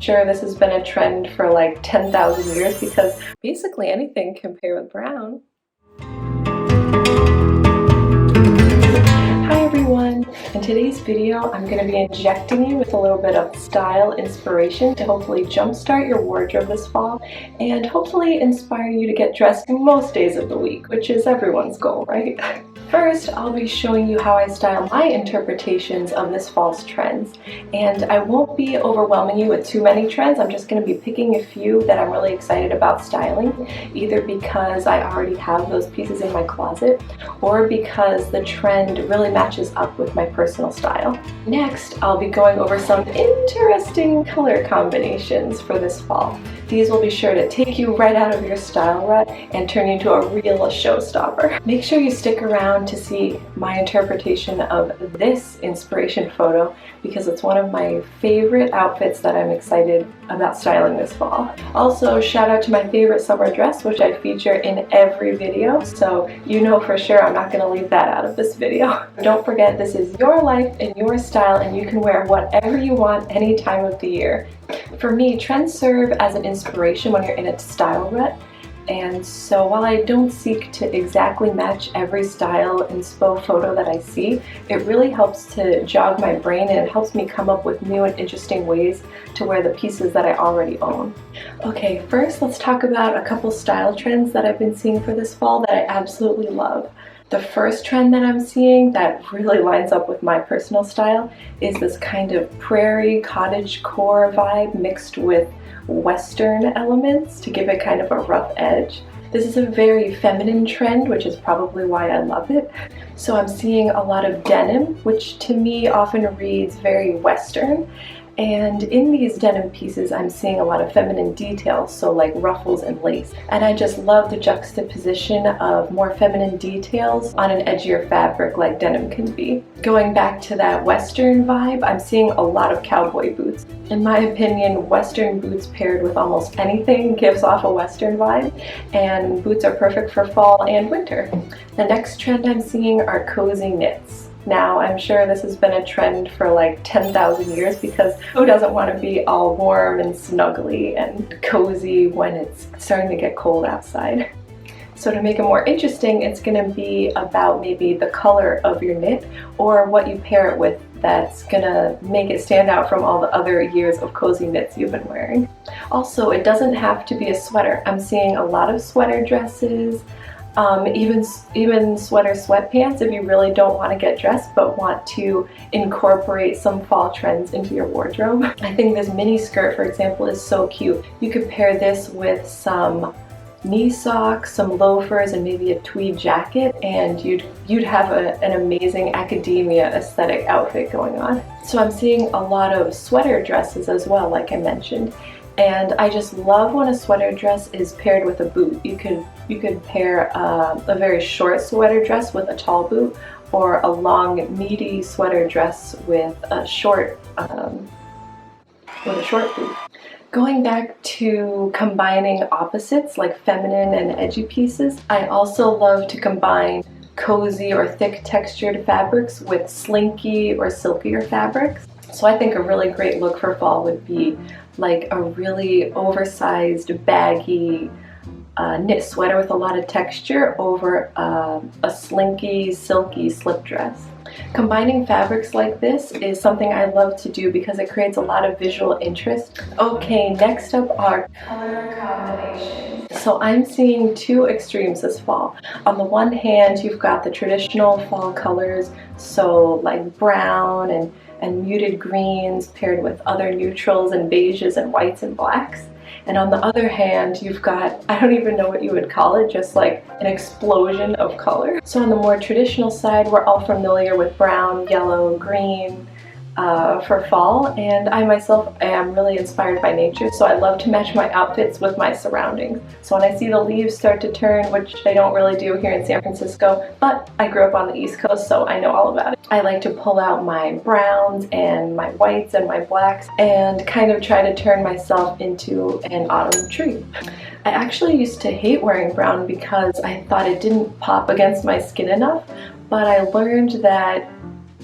sure this has been a trend for like 10,000 years because basically anything can pair with brown. Hi everyone! In today's video, I'm going to be injecting you with a little bit of style inspiration to hopefully jumpstart your wardrobe this fall and hopefully inspire you to get dressed most days of the week, which is everyone's goal, right? First, I'll be showing you how I style my interpretations of this fall's trends, and I won't be overwhelming you with too many trends. I'm just going to be picking a few that I'm really excited about styling, either because I already have those pieces in my closet or because the trend really matches up with my personal style. Next, I'll be going over some interesting color combinations for this fall. These will be sure to take you right out of your style rut and turn you into a real showstopper. Make sure you stick around to see my interpretation of this inspiration photo because it's one of my favorite outfits that I'm excited about styling this fall. Also, shout out to my favorite summer dress, which I feature in every video, so you know for sure I'm not going to leave that out of this video. Don't forget, this is your life and your style, and you can wear whatever you want any time of the year. For me, trends serve as an inspiration when you're in a style rut, and so while I don't seek to exactly match every style inspo photo that I see, it really helps to jog my brain and it helps me come up with new and interesting ways to wear the pieces that I already own. Okay, first let's talk about a couple style trends that I've been seeing for this fall that I absolutely love. The first trend that I'm seeing that really lines up with my personal style is this kind of prairie cottagecore vibe mixed with Western elements to give it kind of a rough edge. This is a very feminine trend, which is probably why I love it. So I'm seeing a lot of denim, which to me often reads very Western. And in these denim pieces, I'm seeing a lot of feminine details, so like ruffles and lace. And I just love the juxtaposition of more feminine details on an edgier fabric like denim can be. Going back to that Western vibe, I'm seeing a lot of cowboy boots. In my opinion, Western boots paired with almost anything gives off a Western vibe, and boots are perfect for fall and winter. The next trend I'm seeing are cozy knits. Now, I'm sure this has been a trend for like 10,000 years because who doesn't want to be all warm and snuggly and cozy when it's starting to get cold outside? So to make it more interesting, it's going to be about maybe the color of your knit or what you pair it with that's going to make it stand out from all the other years of cozy knits you've been wearing. Also, it doesn't have to be a sweater. I'm seeing a lot of sweater dresses, even sweater sweatpants if you really don't want to get dressed but want to incorporate some fall trends into your wardrobe. I think this mini skirt, for example, is so cute. You could pair this with some knee socks, some loafers, and maybe a tweed jacket, and you'd have an amazing academia aesthetic outfit going on. So I'm seeing a lot of sweater dresses as well, like I mentioned. And I just love when a sweater dress is paired with a boot. You could pair a very short sweater dress with a tall boot, or a long, meaty sweater dress with a short boot. Going back to combining opposites like feminine and edgy pieces, I also love to combine cozy or thick textured fabrics with slinky or silkier fabrics. So I think a really great look for fall would be like a really oversized, baggy knit sweater with a lot of texture over a slinky, silky slip dress. Combining fabrics like this is something I love to do because it creates a lot of visual interest. Okay, next up are color combinations. So I'm seeing two extremes this fall. On the one hand, you've got the traditional fall colors, so like brown and muted greens paired with other neutrals and beiges and whites and blacks. And on the other hand, you've got, I don't even know what you would call it, just like an explosion of color. So on the more traditional side, we're all familiar with brown, yellow, green for fall, and I myself am really inspired by nature, so I love to match my outfits with my surroundings. So when I see the leaves start to turn, which they don't really do here in San Francisco, but I grew up on the East Coast, so I know all about it. I like to pull out my browns and my whites and my blacks and kind of try to turn myself into an autumn tree. I actually used to hate wearing brown because I thought it didn't pop against my skin enough, but I learned that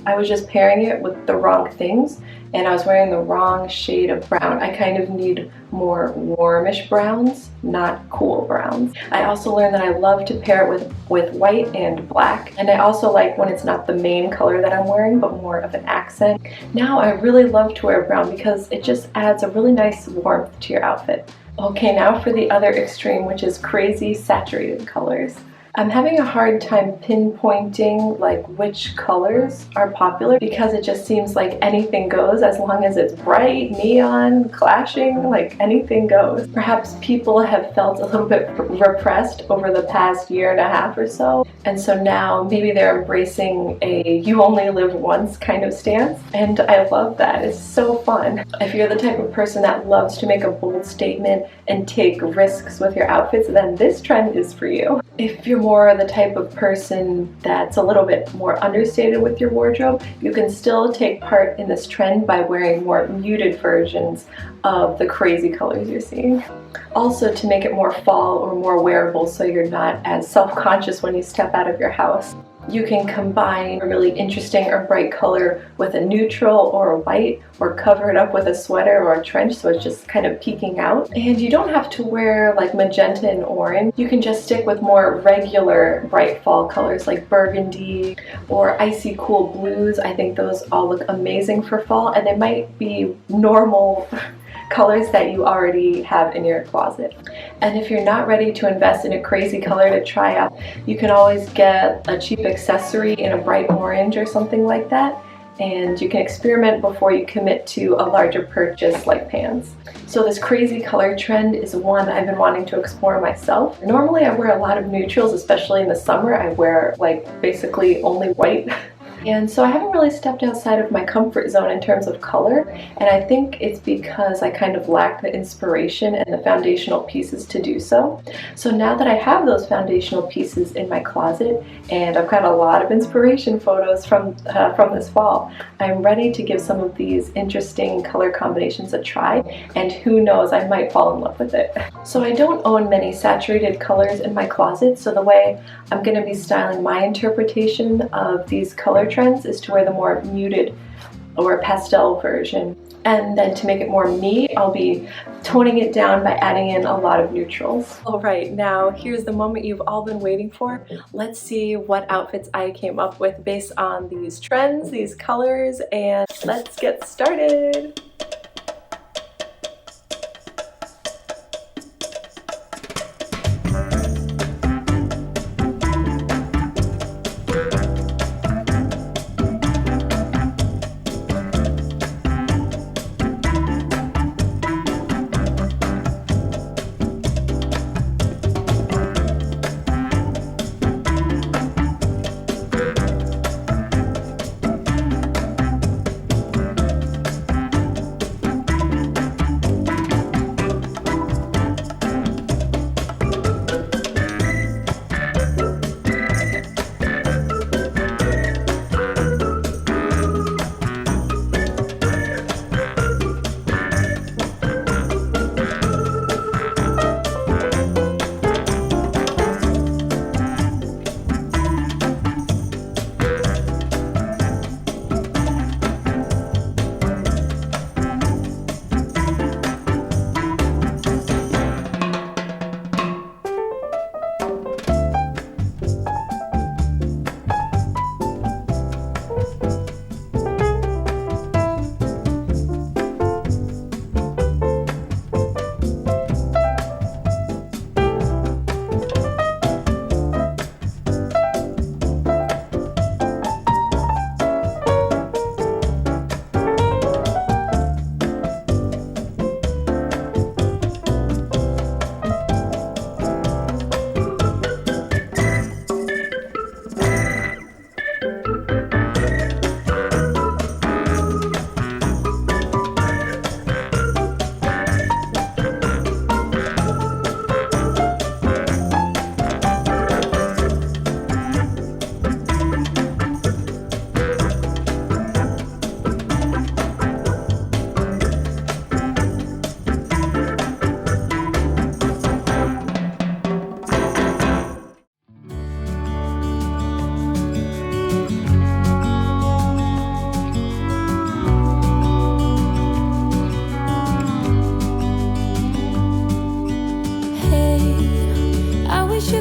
I was just pairing it with the wrong things, and I was wearing the wrong shade of brown. I kind of need more warmish browns, not cool browns. I also learned that I love to pair it with white and black, and I also like when it's not the main color that I'm wearing, but more of an accent. Now I really love to wear brown because it just adds a really nice warmth to your outfit. Okay, now for the other extreme, which is crazy saturated colors. I'm having a hard time pinpointing like which colors are popular because it just seems like anything goes as long as it's bright, neon, clashing, like anything goes. Perhaps people have felt a little bit repressed over the past year and a half or so, and so now maybe they're embracing a you only live once kind of stance, and I love that. It's so fun. If you're the type of person that loves to make a bold statement and take risks with your outfits, then this trend is for you. If you're more the type of person that's a little bit more understated with your wardrobe, you can still take part in this trend by wearing more muted versions of the crazy colors you're seeing. Also, to make it more fall or more wearable so you're not as self-conscious when you step out of your house, you can combine a really interesting or bright color with a neutral or a white, or cover it up with a sweater or a trench so it's just kind of peeking out. And you don't have to wear like magenta and orange. You can just stick with more regular bright fall colors like burgundy or icy cool blues. I think those all look amazing for fall, and they might be normal colors that you already have in your closet. And if you're not ready to invest in a crazy color to try out, you can always get a cheap accessory in a bright orange or something like that, and you can experiment before you commit to a larger purchase like pants. So this crazy color trend is one I've been wanting to explore myself. Normally I wear a lot of neutrals, especially in the summer. I wear like basically only white. And so I haven't really stepped outside of my comfort zone in terms of color, and I think it's because I kind of lack the inspiration and the foundational pieces to do so. So now that I have those foundational pieces in my closet, and I've got a lot of inspiration photos from this fall, I'm ready to give some of these interesting color combinations a try, and who knows, I might fall in love with it. So I don't own many saturated colors in my closet, so the way I'm going to be styling my interpretation of these color trends is to wear the more muted or pastel version, and then to make it more me, I'll be toning it down by adding in a lot of neutrals. Alright, now here's the moment you've all been waiting for. Let's see what outfits I came up with based on these trends, these colors, and let's get started!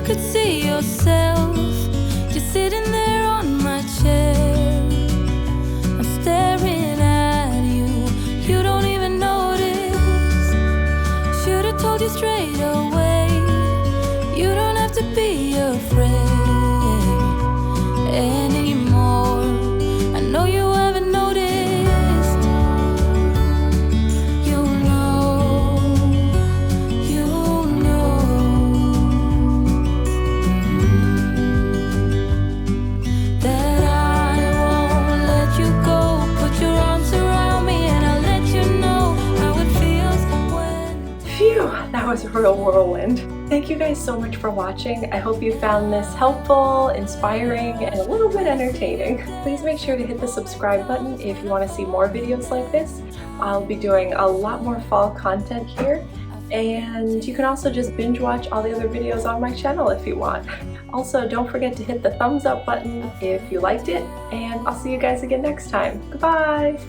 you could see yourself just sitting there on my chair. I'm staring at you, you don't even notice. Should've told you straight away, you don't have to be afraid anymore. I know you haven't noticed. You know that I won't let you go. Put your arms around me and I'll let you know how it feels when... Phew, that was a real whirlwind. Thank you guys so much for watching. I hope you found this helpful, inspiring, and a little bit entertaining. Please make sure to hit the subscribe button if you want to see more videos like this. I'll be doing a lot more fall content here, and you can also just binge watch all the other videos on my channel if you want. Also, don't forget to hit the thumbs up button if you liked it, and I'll see you guys again next time. Goodbye!